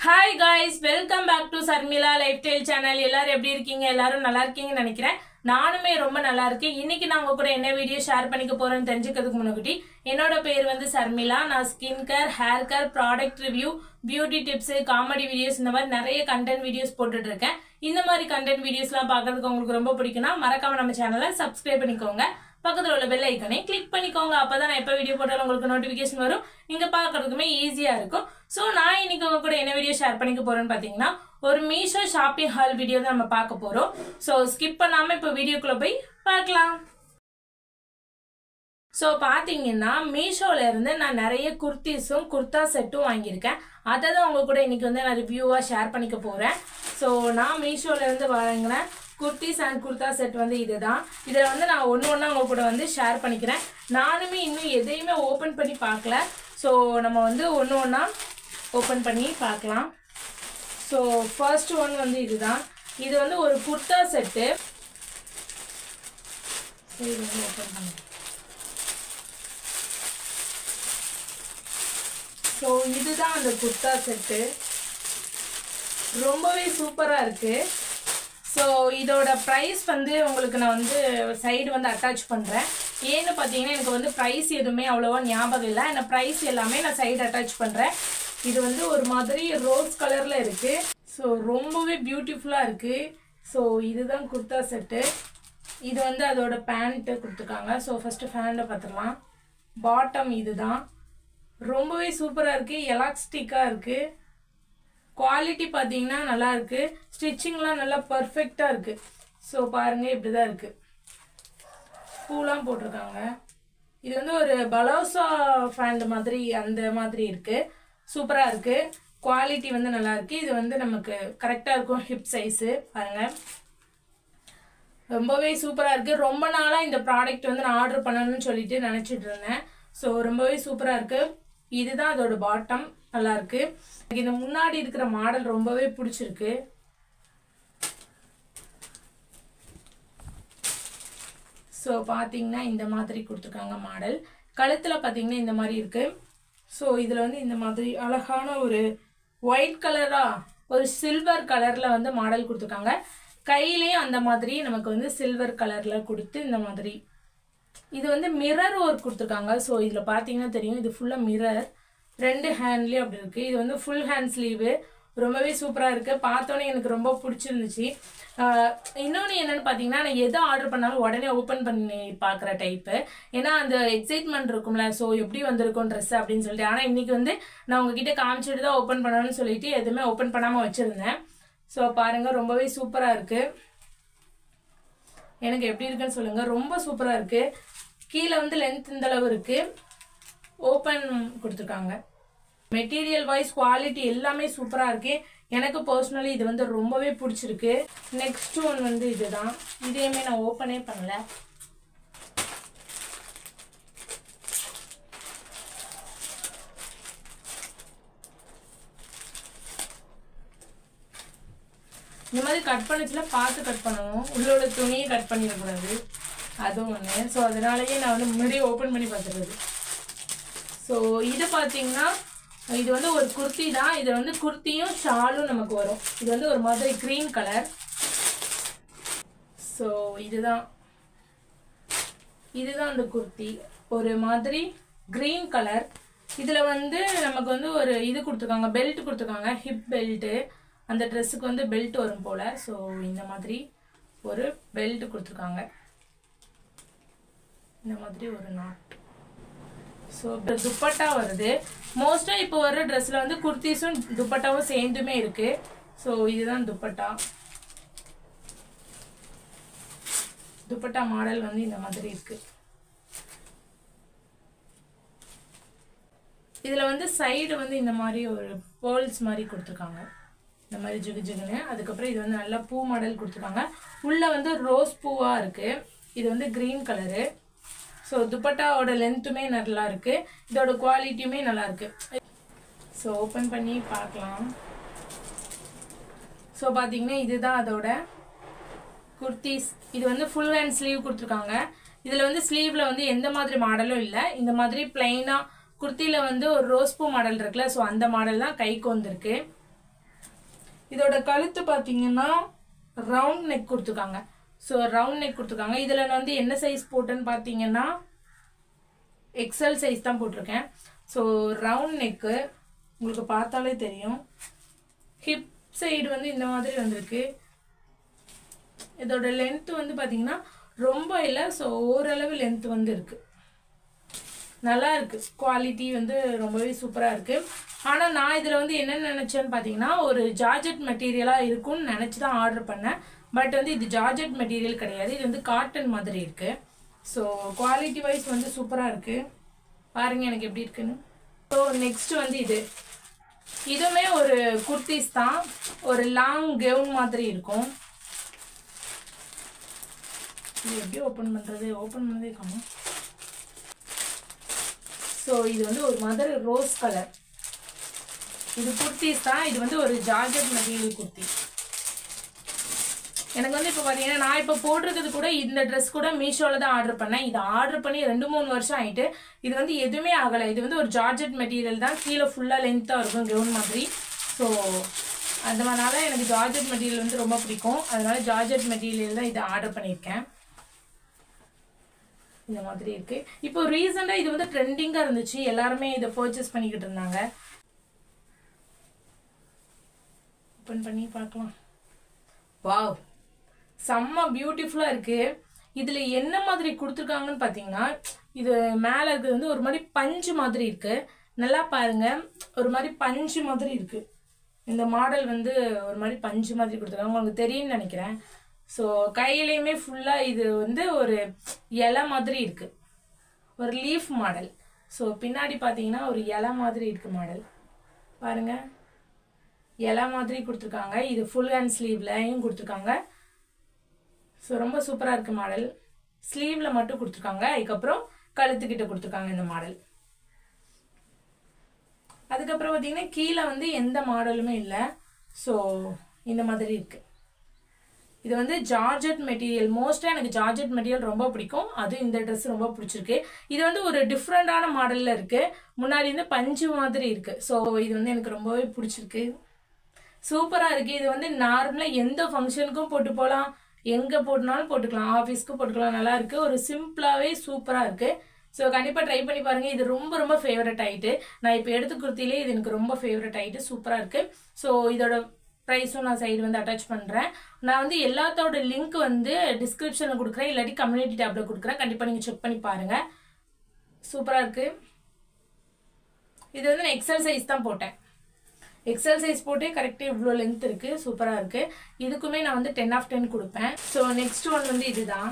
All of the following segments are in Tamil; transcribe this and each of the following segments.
Hi guys, welcome back to Sarmila Lifestyle Channel. எல்லாரும் எப்படி இருக்கீங்க? எல்லாரும் நல்லா இருக்கீங்கன்னு நினைக்கிறேன். நானுமே ரொம்ப நல்லா இருக்கேன். இன்னைக்கு நான் உங்க கூட என்ன வீடியோ ஷேர் பண்ணிக்க போறேன்னு தெரிஞ்சுக்கிறதுக்கு முன்னாடி என்னோட பேர் வந்து சர்மிளா. நான் skin care, hair care, product review, beauty tips, comedy videos இந்த மாதிரி நிறைய கண்டென்ட் வீடியோஸ் போட்டுட்டு இருக்கேன். இந்த மாதிரி கண்டென்ட் வீடியோஸ்லாம் பார்க்கிறதுக்கு உங்களுக்கு ரொம்ப பிடிக்கும்னா மறக்காம நம்ம சேனலை சப்ஸ்கிரைப் பண்ணிக்கோங்க. பக்கத்துல உள்ள பெல் ஐக்கனை கிளிக் பண்ணிக்கோங்க. அப்பதான் நான் எப்ப வீடியோ போட்டாலும் உங்களுக்கு நோட்டிபிகேஷன் வரும். நீங்க பாக்குறதுக்குமே ஈஸியா இருக்கும். சோ நான் இன்னைக்கு உங்க கூட என்ன வீடியோ ஷேர் பண்ணிக்க போறேன்னு பாத்தீங்கன்னா ஒரு மீஷோ ஷாப்பிங் ஹால் வீடியோ தான் நம்ம பார்க்க போறோம். சோ ஸ்கிப் பண்ணாம இப்ப வீடியோக்குள்ள போய் பார்க்கலாம். சோ பாத்தீங்கன்னா மீஷோல இருந்து நான் நிறைய குர்த்திஸும் குர்தா செட்டும் வாங்கியிருக்கேன். அதை தான் உங்க கூட இன்னைக்கு வந்து நான் ரிவ்யூவா ஷேர் பண்ணிக்க போறேன். சோ நான் மீஷோல இருந்து வாங்கினேன் குர்த்திஸ் அண்ட் குர்தா செட் வந்து இதுதான். இதில் வந்து நான் ஒன்று உங்க கூட வந்து ஷேர் பண்ணிக்கிறேன். நானுமே இன்னும் எதையுமே ஓப்பன் பண்ணி பார்க்கல. ஸோ நம்ம வந்து ஒன்று ஒன்றா ஓப்பன் பண்ணி பார்க்கலாம். ஸோ ஃபர்ஸ்ட் ஒன் வந்து இதுதான். இது வந்து ஒரு குர்தா செட்டு. இது வந்து ஓப்பன் பண்ணி ஸோ இதுதான் அந்த குர்தா செட்டு. ரொம்பவே சூப்பராக இருக்குது. ஸோ இதோட ப்ரைஸ் வந்து உங்களுக்கு நான் வந்து சைடு வந்து அட்டாச் பண்ணுறேன். ஏன்னு பார்த்தீங்கன்னா எனக்கு வந்து ப்ரைஸ் எதுவுமே அவ்வளோவா ஞாபகம் இல்லை. நான் ப்ரைஸ் எல்லாமே நான் சைடு அட்டாச் பண்ணுறேன். இது வந்து ஒரு மாதிரி ரோஸ் கலரில் இருக்குது. ஸோ ரொம்பவே பியூட்டிஃபுல்லாக இருக்குது. ஸோ இதுதான் குர்தா செட்டு. இது வந்து அதோட பேண்ட்டு கொடுத்துருக்காங்க. ஸோ ஃபஸ்ட்டு ஃபேண்டை பார்த்துடலாம். பாட்டம் இதுதான். ரொம்பவே சூப்பராக இருக்குது. எலாஸ்டிக்காக இருக்குது. குவாலிட்டி பார்த்தீங்கன்னா நல்லா இருக்கு. ஸ்டிச்சிங்லாம் நல்லா பர்ஃபெக்டாக இருக்கு. ஸோ பாருங்க இப்படிதான் இருக்கு. பூலாம் போட்டிருக்காங்க. இது வந்து ஒரு பலோசா ஃபேண்ட் மாதிரி அந்த மாதிரி இருக்கு. சூப்பராக இருக்கு. குவாலிட்டி வந்து நல்லா இருக்கு. இது வந்து நமக்கு கரெக்டாக இருக்கும். ஹிப் சைஸு பாருங்க. ரொம்பவே சூப்பராக இருக்கு. ரொம்ப நாளாக இந்த ப்ராடக்ட் வந்து நான் ஆர்டர் பண்ணணும்னு சொல்லிட்டு நினச்சிட்டு இருந்தேன். ஸோ ரொம்பவே சூப்பராக இருக்கு. இதுதான் அதோட பாட்டம். நல்லா இருக்கு. இந்த முன்னாடி இருக்கிற மாடல் ரொம்பவே பிடிச்சிருக்கு. ஸோ பார்த்தீங்கன்னா இந்த மாதிரி கொடுத்துருக்காங்க மாடல். கழுத்தில் பார்த்தீங்கன்னா இந்த மாதிரி இருக்கு. ஸோ இதில் வந்து இந்த மாதிரி அழகான ஒரு ஒயிட் கலரா ஒரு சில்வர் கலரில் வந்து மாடல் கொடுத்துருக்காங்க. கையிலேயும் அந்த மாதிரி நமக்கு வந்து சில்வர் கலரில் கொடுத்து இந்த மாதிரி இது வந்து மிரர் ஒர்க் கொடுத்துருக்காங்க. ஸோ இதில் பார்த்தீங்கன்னா தெரியும். இது ஃபுல்லாக மிரர். ரெண்டு ஹேண்ட்லேயும் அப்படி இருக்குது. இது வந்து ஃபுல் ஹேண்ட் ஸ்லீவு. ரொம்பவே சூப்பராக இருக்குது. பார்த்தோன்னே எனக்கு ரொம்ப பிடிச்சிருந்துச்சு. இன்னொன்று என்னென்னு பார்த்தீங்கன்னா நான் எதை ஆர்டர் பண்ணாலும் உடனே ஓப்பன் பண்ணி பார்க்குற டைப்பு. ஏன்னா அந்த எக்ஸைட்மெண்ட் இருக்கும்ல. ஸோ எப்படி வந்திருக்கும் ட்ரெஸ் அப்படின்னு சொல்லிட்டு. ஆனால் இன்றைக்கி வந்து நான் உங்ககிட்ட காமிச்சிட்டு தான் ஓப்பன் பண்ணணும்னு சொல்லிட்டு எதுவுமே ஓப்பன் பண்ணாமல் வச்சுருந்தேன். ஸோ பாருங்கள் ரொம்பவே சூப்பராக இருக்குது. எனக்கு எப்படி இருக்குன்னு சொல்லுங்கள். ரொம்ப சூப்பராக இருக்குது. கீழே வந்து லென்த் இந்த அளவு இருக்குது. ஓப்பன் கொடுத்துருக்காங்க. மெட்டீரியல் வைஸ் குவாலிட்டி எல்லாமே சூப்பராக இருக்கு. எனக்கு பர்சனலி இது வந்து ரொம்பவே பிடிச்சிருக்கு. நெக்ஸ்ட் ஒன் வந்து இதுதான். இதையுமே நான் ஓப்பனே பண்ணல. இந்த மாதிரி கட் பண்ணிச்சுல பார்த்து கட் பண்ணணும். உள்ளோட துணியை கட் பண்ணிடக்கூடாது. அதுவும் ஒன்று. ஸோ அதனாலயே நான் வந்து முன்னாடியே ஓப்பன் பண்ணி பார்த்துருது. ஸோ இது பார்த்தீங்கன்னா இது வந்து ஒரு குர்த்தி தான். இது வந்து குர்த்தியும் ஷாலும் நமக்கு வரும். இது வந்து ஒரு மாதிரி க்ரீன் கலர். ஸோ இதுதான் அந்த குர்த்தி. ஒரு மாதிரி க்ரீன் கலர். இதில் வந்து நமக்கு வந்து ஒரு இது கொடுத்துருக்காங்க. பெல்ட் கொடுத்துருக்காங்க. Hip belt. அந்த ட்ரெஸ்ஸுக்கு வந்து பெல்ட் வரும் போல். ஸோ இந்த மாதிரி ஒரு பெல்ட் கொடுத்துருக்காங்க. இந்த மாதிரி ஒரு நாட். ஸோ துப்பட்டா வருது. மோஸ்ட்டாக இப்போ வர ட்ரெஸ்ஸில் வந்து குர்த்திஸும் துப்பட்டாவும் சேர்ந்துமே இருக்கு. ஸோ இதுதான் துப்பட்டா. துப்பட்டா மாடல் வந்து இந்த மாதிரி இருக்கு. இதில் வந்து சைடு வந்து இந்த மாதிரி ஒரு பேர்ல்ஸ் மாதிரி கொடுத்துருக்காங்க. இந்த மாதிரி ஜிகு ஜிகுன்னு. அதுக்கப்புறம் இது வந்து நல்லா பூ மாடல் கொடுத்துருக்காங்க. உள்ள வந்து ரோஸ் பூவாக இருக்கு. இது வந்து க்ரீன் கலரு. ஸோ துப்பட்டாவோட லென்த்துமே நல்லா இருக்கு. இதோட குவாலிட்டியுமே நல்லா இருக்கு. ஸோ ஓப்பன் பண்ணி பார்க்கலாம். ஸோ பார்த்தீங்கன்னா இதுதான் அதோட குர்த்திஸ். இது வந்து ஃபுல் ஹேண்ட் ஸ்லீவ் கொடுத்துருக்காங்க. இதில் வந்து ஸ்லீவில் வந்து எந்த மாதிரி மாடலும் இல்லை. இந்த மாதிரி பிளைனாக குர்த்தியில் வந்து ஒரு ரோஸ் பூ மாடல் இருக்குல்ல. ஸோ அந்த மாடல் தான் கைக்கு வந்திருக்கு. இதோட கழுத்து பார்த்தீங்கன்னா ரவுண்ட் நெக் கொடுத்துருக்காங்க. ஸோ ரவுண்ட் நெக் கொடுத்துருக்காங்க. இதில் நான் வந்து என்ன சைஸ் போட்டேன்னு பார்த்தீங்கன்னா எக்ஸல் சைஸ் தான் போட்டிருக்கேன். ஸோ ரவுண்ட் நெக்கு உங்களுக்கு பார்த்தாலே தெரியும். ஹிப் சைடு வந்து இந்த மாதிரி வந்திருக்கு. இதோட லென்த் வந்து பார்த்தீங்கன்னா ரொம்ப இல்லை, ஸோ ஓரளவு லென்த் வந்து இருக்கு. நல்லா இருக்கு. குவாலிட்டி வந்து ரொம்பவே சூப்பராக இருக்கு. ஆனால் நான் இதில் வந்து என்ன நினச்சேன்னு பார்த்தீங்கன்னா ஒரு ஜார்ஜெட் மெட்டீரியலாக இருக்கும்னு நினச்சி தான் ஆர்டர் பண்ணேன். பட் வந்து இது ஜார்ஜெட் மெட்டீரியல் கிடையாது, இது வந்து காட்டன் மாதிரி இருக்கு. ஸோ குவாலிட்டி வைஸ் வந்து சூப்பராக இருக்கு. பாருங்க எனக்கு எப்படி இருக்குன்னு. ஸோ நெக்ஸ்ட் வந்து இதுவுமே ஒரு குர்த்திஸ் தான். ஒரு லாங் கவுன் மாதிரி இருக்கும். இது எப்படி ஓப்பன் பண்ணுறது? ஓப்பன் பண்ணதே காணும். ஸோ இது வந்து ஒரு மதர் ரோஸ் கலர். இது குர்த்திஸ் தான். இது வந்து ஒரு ஜார்ஜெட் மெட்டீரியல் குர்த்தி. எனக்கு வந்து இப்போ பார்த்தீங்கன்னா நான் இப்போ போட்டிருக்கிறது கூட இந்த ட்ரெஸ் கூட மீஷோவில் தான் ஆர்டர் பண்ணேன். இது ஆர்டர் பண்ணி 2-3 வருஷம் ஆகிட்டு. இது வந்து எதுவுமே ஆகலை. இது வந்து ஒரு ஜார்ஜெட் மெட்டீரியல் தான். கீழே ஃபுல்லாக லென்த்தாக இருக்கும் கவுன் மாதிரி. ஸோ அதனால எனக்கு ஜார்ஜெட் மெட்டீரியல் வந்து ரொம்ப பிடிக்கும். அதனால ஜார்ஜெட் மெட்டீரியல் தான் இதை ஆர்டர் பண்ணியிருக்கேன். இந்த மாதிரி இருக்கு. இப்போ ரீசெண்டாக இது வந்து ட்ரெண்டிங்காக இருந்துச்சு, எல்லாருமே இதை பர்ச்சேஸ் பண்ணிக்கிட்டு இருந்தாங்க. ஓப்பன் பண்ணி பார்க்கலாம். வாவ், செம்ம பியூட்டிஃபுல்லாக இருக்கு. இதில் என்ன மாதிரி கொடுத்துருக்காங்கன்னு பார்த்தீங்கன்னா இது மேலே இருக்கிறது வந்து ஒரு மாதிரி பஞ்சு மாதிரி இருக்கு. நல்லா பாருங்க, ஒரு மாதிரி பஞ்சு மாதிரி இருக்கு. இந்த மாடல் வந்து ஒரு மாதிரி பஞ்சு மாதிரி கொடுத்துருக்காங்க, உங்களுக்கு தெரியும்னு நினைக்கிறேன். ஸோ கையிலையுமே ஃபுல்லாக இது வந்து ஒரு இலை மாதிரி இருக்கு, ஒரு லீஃப் மாடல். ஸோ பின்னாடி பார்த்தீங்கன்னா ஒரு இலை மாதிரி இருக்கு மாடல். பாருங்க, இலை மாதிரி கொடுத்துருக்காங்க. இது ஃபுல் ஹேண்ட் ஸ்லீவ்லையும் கொடுத்துருக்காங்க. ஸோ ரொம்ப சூப்பராக இருக்குது மாடல். ஸ்லீவில் மட்டும் கொடுத்துருக்காங்க, அதுக்கப்புறம் கழுத்துக்கிட்ட கொடுத்துருக்காங்க இந்த மாடல். அதுக்கப்புறம் பார்த்தீங்கன்னா கீழே வந்து எந்த மாடலுமே இல்லை. ஸோ இந்த மாதிரி இருக்கு. இது வந்து ஜார்ஜெட் மெட்டீரியல். மோஸ்ட்டாக எனக்கு ஜார்ஜெட் மெட்டீரியல் ரொம்ப பிடிக்கும். அதுவும் இந்த ட்ரெஸ் ரொம்ப பிடிச்சிருக்கு. இது வந்து ஒரு டிஃப்ரெண்டான மாடலில் இருக்குது. முன்னாடி வந்து பஞ்சு மாதிரி இருக்குது. ஸோ இது வந்து எனக்கு ரொம்பவே பிடிச்சிருக்கு. சூப்பராக இருக்குது. இது வந்து நார்மலாக எந்த ஃபங்க்ஷனுக்கும் போட்டு போகலாம், எங்கே போட்டுனாலும் போட்டுக்கலாம், ஆஃபீஸ்க்கு போட்டுக்கலாம். நல்லா இருக்குது. ஒரு சிம்பிளாகவே சூப்பராக இருக்குது. ஸோ கண்டிப்பாக ட்ரை பண்ணி பாருங்கள். இது ரொம்ப ரொம்ப ஃபேவரட் ஆகிட்டு. நான் இப்போ எடுத்து குர்த்திலே இது எனக்கு ரொம்ப ஃபேவரட் ஆகிட்டு. சூப்பராக இருக்குது. ஸோ இதோட ப்ரைஸும் நான் சைடு வந்து அட்டாச் பண்ணுறேன். நான் வந்து எல்லாத்தோட லிங்க் வந்து டிஸ்கிரிப்ஷனில் கொடுக்குறேன், இல்லாட்டி கம்யூனிட்டி டேப்பில் கொடுக்குறேன். கண்டிப்பாக நீங்கள் செக் பண்ணி பாருங்கள். சூப்பராக இருக்குது. இது வந்து நான் எக்ஸல் சைஸ் தான் போட்டேன். எக்ஸல் சைஸ் போட்டே கரெக்டாக இவ்வளோ லென்த் இருக்குது. சூப்பராக இருக்குது. இதுக்குமே நான் வந்து 10/10 கொடுப்பேன். ஸோ நெக்ஸ்ட் ஒன் வந்து இதுதான்.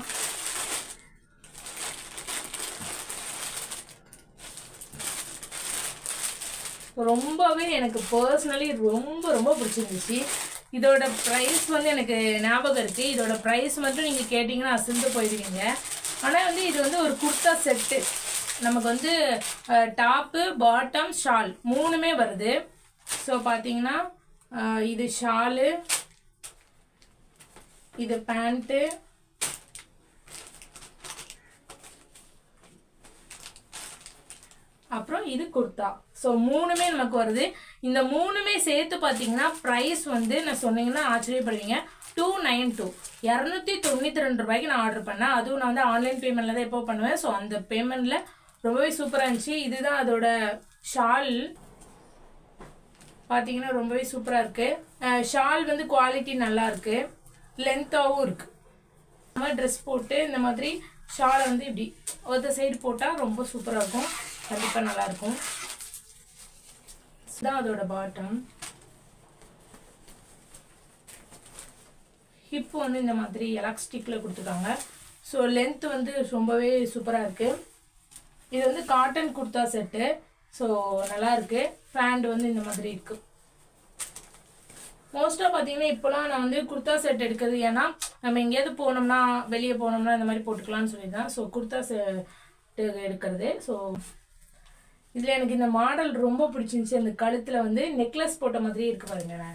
ரொம்பவே எனக்கு பர்சனலி ரொம்ப ரொம்ப பிடிச்சிருந்துச்சு. இதோட ப்ரைஸ் வந்து எனக்கு ஞாபகம் இருக்குது. இதோட ப்ரைஸ் மட்டும் நீங்கள் கேட்டிங்கன்னா அசந்து போயிடுவீங்க. ஆனால் வந்து இது வந்து ஒரு குர்த்தா செட்டு. நமக்கு வந்து டாப்பு, பாட்டம், ஷால் 3மே வருது. ஸோ பார்த்தீங்கன்னா இது ஷாலு, இது பேண்ட்டு, அப்புறம் இது குர்த்தா. ஸோ 3மே நமக்கு வருது. இந்த 3மே சேர்த்து பார்த்தீங்கன்னா ப்ரைஸ் வந்து நான் சொன்னீங்கன்னா ஆச்சரியப்படுவீங்க. 292 292 ரூபாய்க்கு நான் ஆர்டர் பண்ணேன். அதுவும் நான் வந்து ஆன்லைன் பேமெண்ட்டில் தான் எப்போ பண்ணுவேன். ஸோ அந்த பேமெண்ட்டில் ரொம்பவே சூப்பராக இருந்துச்சு. இதுதான் அதோட ஷால். பார்த்தீங்கன்னா ரொம்பவே சூப்பராக இருக்குது. ஷால் வந்து குவாலிட்டி நல்லா இருக்குது, லென்த்தாகவும் இருக்குது. இந்த மாதிரி ட்ரெஸ் போட்டு இந்த மாதிரி ஷாலை வந்து இப்படி ஒரு சைடு போட்டால் ரொம்ப சூப்பராக இருக்கும். கண்டிப்பாக நல்லாயிருக்கும். இதுதான் அதோட பாட்டம். ஹிப் வந்து இந்த மாதிரி எலாஸ்டிக்கில் கொடுத்துருக்காங்க. ஸோ லென்த் வந்து ரொம்பவே சூப்பராக இருக்குது. இது வந்து காட்டன் குர்த்தா செட்டு. ஸோ நல்லாயிருக்கு. பேண்ட் வந்து இந்த மாதிரி இருக்குது. மோஸ்ட்டாக பார்த்தீங்கன்னா இப்போலாம் நான் வந்து குர்த்தா செட் எடுக்கிறது, ஏன்னா நம்ம எங்கேயாவது போனோம்னா, வெளியே போனோம்னா இந்த மாதிரி போட்டுக்கலாம்னு சொல்லி தான் ஸோ குர்த்தா செட்டு எடுக்கிறது. ஸோ இதில் எனக்கு இந்த மாடல் ரொம்ப பிடிச்சிருந்துச்சி. அந்த கழுத்தில் வந்து நெக்லஸ் போட்ட மாதிரியே இருக்கு பாருங்க.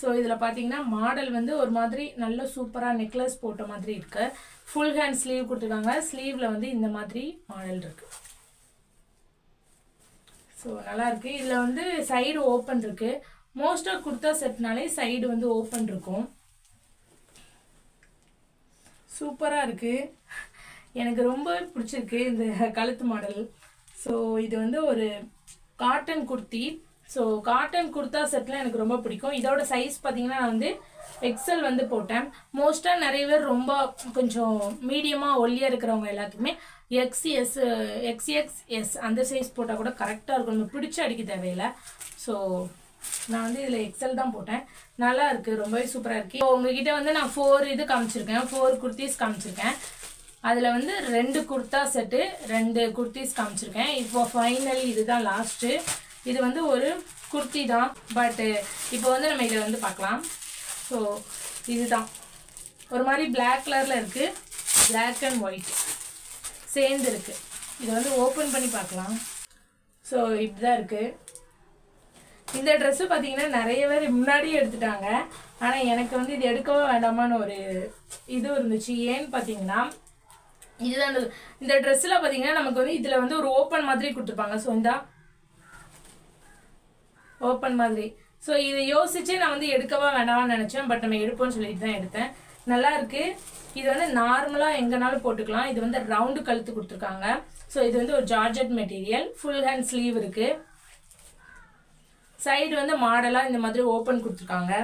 ஸோ இதில் பார்த்தீங்கன்னா மாடல் வந்து ஒரு மாதிரி நல்ல சூப்பராக நெக்லஸ் போட்ட மாதிரி இருக்கு. ஃபுல் ஹேண்ட் ஸ்லீவ் கொடுத்துருக்காங்க. ஸ்லீவில் வந்து இந்த மாதிரி மாடல் இருக்கு. ஸோ நல்லாயிருக்கு. இதில் வந்து சைடு ஓப்பன் இருக்குது. மோஸ்ட்டாக குர்த்தா செட்னாலே சைடு வந்து ஓப்பன் இருக்கும். சூப்பராக இருக்குது. எனக்கு ரொம்பவே பிடிச்சிருக்கு இந்த கழுத்து மாடல். ஸோ இது வந்து ஒரு cotton kurti. So cotton kurta settle எனக்கு ரொம்ப பிடிக்கும். இதோட சைஸ் பார்த்தீங்கன்னா நான் வந்து எக்ஸல் வந்து போட்டேன். மோஸ்ட்டாக நிறைய பேர் ரொம்ப கொஞ்சம் மீடியமாக ஒல்லியாக இருக்கிறவங்க எல்லாத்துக்குமே XXS அந்த சைஸ் போட்டால் கூட கரெக்டாக இருக்கும். நம்ம பிடிச்சி அடிக்க தேவையில்லை. ஸோ நான் வந்து இதில் எக்ஸல் தான் போட்டேன். நல்லா இருக்குது, ரொம்பவே சூப்பராக இருக்குது. இப்போ உங்ககிட்ட வந்து நான் 4 இது காமிச்சிருக்கேன், 4 குர்த்திஸ் காமிச்சிருக்கேன். அதில் வந்து 2 குர்த்தா செட்டு 2 குர்த்திஸ் காமிச்சிருக்கேன். இப்போ ஃபைனலி இதுதான் லாஸ்ட்டு. இது வந்து ஒரு குர்த்தி தான், பட்டு இப்போ வந்து நம்ம இதை வந்து பார்க்கலாம். ஸோ இதுதான் ஒரு மாதிரி பிளாக் கலரில் இருக்குது, பிளாக் அண்ட் ஒயிட் சேர்ந்து இருக்குது. இதை வந்து ஓப்பன் பண்ணி பார்க்கலாம். ஸோ இப்படிதான் இருக்குது. இந்த ட்ரெஸ்ஸு பார்த்தீங்கன்னா நிறைய பேர் முன்னாடியே எடுத்துட்டாங்க. ஆனால் எனக்கு வந்து இது எடுக்கவே வேண்டாமான்னு ஒரு இது இருந்துச்சு. ஏன்னு பார்த்தீங்கன்னா இதுதான் இந்த ட்ரெஸ்ஸில் பார்த்தீங்கன்னா நமக்கு வந்து இதில் வந்து ஒரு ஓப்பன் மாதிரி கொடுத்துருப்பாங்க. ஸோ இந்த ஓப்பன் மாதிரி. ஸோ இதை யோசிச்சு நான் வந்து எடுக்கவா வேண்டாம்னு நினச்சேன். பட் நம்ம எடுப்போம்னு சொல்லிட்டு தான் எடுத்தேன். நல்லா இருக்கு. இது வந்து நார்மலாக எங்கேனாலும் போட்டுக்கலாம். இது வந்து ரவுண்டு கழுத்து கொடுத்துருக்காங்க. ஸோ இது வந்து ஒரு georgette material. Full hand sleeve இருக்கு. சைடு வந்து மாடலாக இந்த மாதிரி ஓப்பன் கொடுத்துருக்காங்க.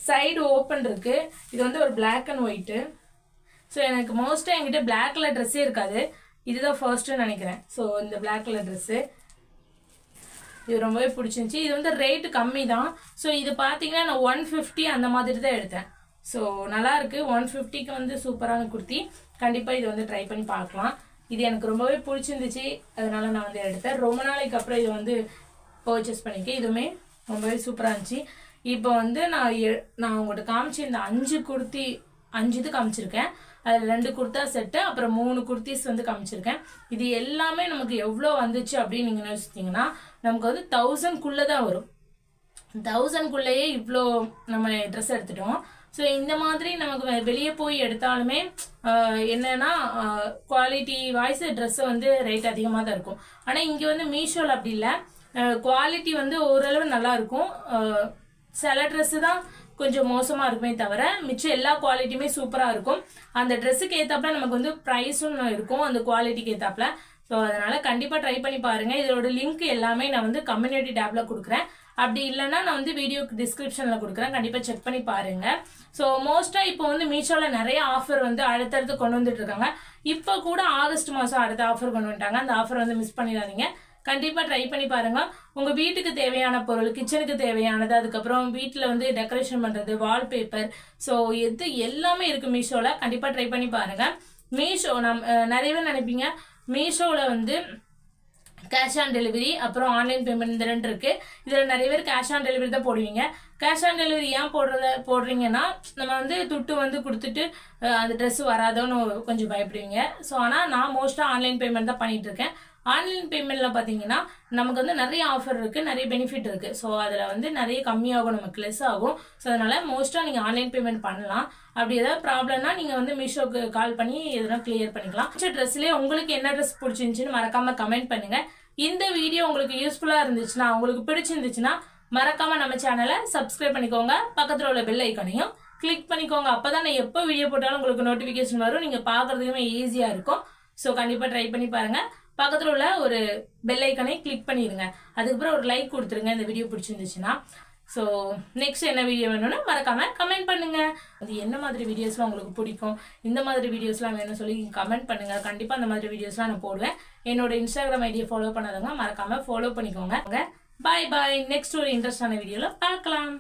சைடு ஓப்பன் இருக்கு. இது வந்து ஒரு பிளாக் அண்ட் ஒயிட்டு. ஸோ எனக்கு மோஸ்ட்டாக என்கிட்ட பிளாக் கலர் ட்ரெஸ்ஸே இருக்காது. இதுதான் ஃபர்ஸ்ட்டுன்னு நினைக்கிறேன். ஸோ இந்த பிளாக் கலர் ட்ரெஸ்ஸு இது ரொம்பவே பிடிச்சிருந்துச்சி. இது வந்து ரேட்டு கம்மி தான். ஸோ இது பார்த்தீங்கன்னா நான் 150 அந்த மாதிரி தான் எடுத்தேன். ஸோ நல்லாயிருக்கு. 150க்கு வந்து சூப்பரான குர்த்தி. கண்டிப்பாக இது வந்து ட்ரை பண்ணி பார்க்கலாம். இது எனக்கு ரொம்பவே பிடிச்சிருந்துச்சி, அதனால நான் வந்து எடுத்தேன். ரொம்ப நாளைக்கு அப்புறம் இது வந்து பர்ச்சேஸ் பண்ணிக்கேன். இதுவுமே ரொம்பவே சூப்பராக இருந்துச்சு. இப்போ வந்து நான் உங்கள்கிட்ட காமிச்சு இந்த 5 குர்த்தி 5 இது காமிச்சிருக்கேன். அதில் 2 குர்த்தா செட்டு, அப்புறம் 3 குர்த்திஸ் வந்து காமிச்சிருக்கேன். இது எல்லாமே நமக்கு எவ்வளோ வந்துச்சு அப்படின்னு நீங்கள் யோசிச்சிங்கன்னா நமக்கு வந்து 1000க்குள்ளே தான் வரும். 1000க்குள்ளேயே இவ்வளோ நம்ம ட்ரெஸ் எடுத்துட்டோம். ஸோ இந்த மாதிரி நமக்கு வெளியே போய் எடுத்தாலுமே என்னன்னா குவாலிட்டி வாய்ஸ் ட்ரெஸ்ஸு வந்து ரேட் அதிகமாக தான் இருக்கும். ஆனால் இங்கே வந்து மீஷோவில் அப்படி இல்லை. குவாலிட்டி வந்து ஓரளவு நல்லா இருக்கும். சில ட்ரெஸ்ஸு தான் கொஞ்சம் மோசமாக இருக்குமே தவிர மிச்சம் எல்லா குவாலிட்டியுமே சூப்பராக இருக்கும். அந்த ட்ரெஸ்ஸுக்கு ஏற்றாப்புல நமக்கு வந்து ப்ரைஸும் இருக்கும் அந்த குவாலிட்டிக்கு ஏற்றாப்புல. ஸோ அதனால் கண்டிப்பாக ட்ரை பண்ணி பாருங்கள். இதோட லிங்க் எல்லாமே நான் வந்து கம்யூனிட்டி டேப்பில் கொடுக்குறேன். அப்படி இல்லைன்னா நான் வந்து வீடியோக்கு டிஸ்கிரிப்ஷனில் கொடுக்குறேன். கண்டிப்பாக செக் பண்ணி பாருங்கள். ஸோ மோஸ்ட்டாக இப்போ வந்து மீஷோவில் நிறைய ஆஃபர் வந்து அடுத்தடுத்து கொண்டு வந்துட்டு இருக்காங்க. இப்போ கூட ஆகஸ்ட் மாதம் அடுத்த ஆஃபர் கொண்டு வந்துட்டாங்க. அந்த ஆஃபர் வந்து மிஸ் பண்ணிடாதீங்க. கண்டிப்பாக ட்ரை பண்ணி பாருங்க. உங்கள் வீட்டுக்கு தேவையான பொருள், கிச்சனுக்கு தேவையானது, அதுக்கப்புறம் வீட்டில் வந்து டெக்கரேஷன் பண்ணுறது, வால்பேப்பர், ஸோ எது எல்லாமே இருக்குது மீஷோவில். கண்டிப்பாக ட்ரை பண்ணி பாருங்கள். மீஷோ நிறைய பேர் நினைப்பீங்க மீஷோவில் வந்து கேஷ் ஆன் டெலிவரி அப்புறம் ஆன்லைன் பேமெண்ட் இந்த 2 இருக்குது. இதில் நிறைய பேர் கேஷ் ஆன் டெலிவரி தான் போடுவீங்க. கேஷ் ஆன் டெலிவரி ஏன் போடுறீங்கன்னா நம்ம வந்து துட்டு வந்து கொடுத்துட்டு அந்த ட்ரெஸ் வராதோன்னு கொஞ்சம் பயப்படுவீங்க. ஸோ ஆனால் நான் மோஸ்ட்டாக ஆன்லைன் பேமெண்ட் தான் பண்ணிகிட்டு இருக்கேன். ஆன்லைன் பேமெண்ட்டில் பார்த்தீங்கன்னா நமக்கு வந்து நிறைய ஆஃபர் இருக்குது, நிறைய பெனிஃபிட் இருக்குது. ஸோ அதில் வந்து நிறைய கம்மியாகும், நமக்கு லெஸ் ஆகும். ஸோ அதனால் மோஸ்ட்டாக நீங்கள் ஆன்லைன் பேமெண்ட் பண்ணலாம். அப்படி ஏதாவது ப்ராப்ளம்னா நீங்கள் வந்து மீஷோக்கு கால் பண்ணி எதுனா கிளியர் பண்ணிக்கலாம். ட்ரெஸ்லேயே உங்களுக்கு என்ன ட்ரெஸ் பிடிச்சிருந்துச்சின்னு மறக்காமல் கமெண்ட் பண்ணுங்கள். இந்த வீடியோ உங்களுக்கு யூஸ்ஃபுல்லாக இருந்துச்சுன்னா, உங்களுக்கு பிடிச்சிருந்துச்சுன்னா மறக்காமல் நம்ம சேனலை சப்ஸ்கிரைப் பண்ணிக்கோங்க. பக்கத்தில் உள்ள பெல் ஐக்கானையும் கிளிக் பண்ணிக்கோங்க. அப்போ தான் நான் எப்போ வீடியோ போட்டாலும் உங்களுக்கு நோட்டிஃபிகேஷன் வரும். நீங்கள் பார்க்குறதுக்குமே ஈஸியாக இருக்கும். ஸோ கண்டிப்பாக ட்ரை பண்ணி பாருங்கள். பக்கத்தில் உள்ள ஒரு பெல் ஐக்கனை கிளிக் பண்ணிடுங்க. அதுக்கப்புறம் ஒரு லைக் கொடுத்துருங்க இந்த வீடியோ பிடிச்சிருந்துச்சுன்னா. ஸோ நெக்ஸ்ட் என்ன வீடியோ வேணும்னு மறக்காமல் கமெண்ட் பண்ணுங்கள். அது என்ன மாதிரி வீடியோஸ்லாம் உங்களுக்கு பிடிக்கும், இந்த மாதிரி வீடியோஸ்லாம் வேணும்னு சொல்லி கமெண்ட் பண்ணுங்கள். கண்டிப்பாக அந்த மாதிரி வீடியோஸ்லாம் நான் போடுவேன். என்னோட இன்ஸ்டாகிராம் ஐடியை ஃபாலோ பண்ணாதவங்க மறக்காமல் ஃபாலோ பண்ணிக்கோங்க. பாய் பாய். நெக்ஸ்ட் ஒரு இன்ட்ரெஸ்டான வீடியோவில் பார்க்கலாம்.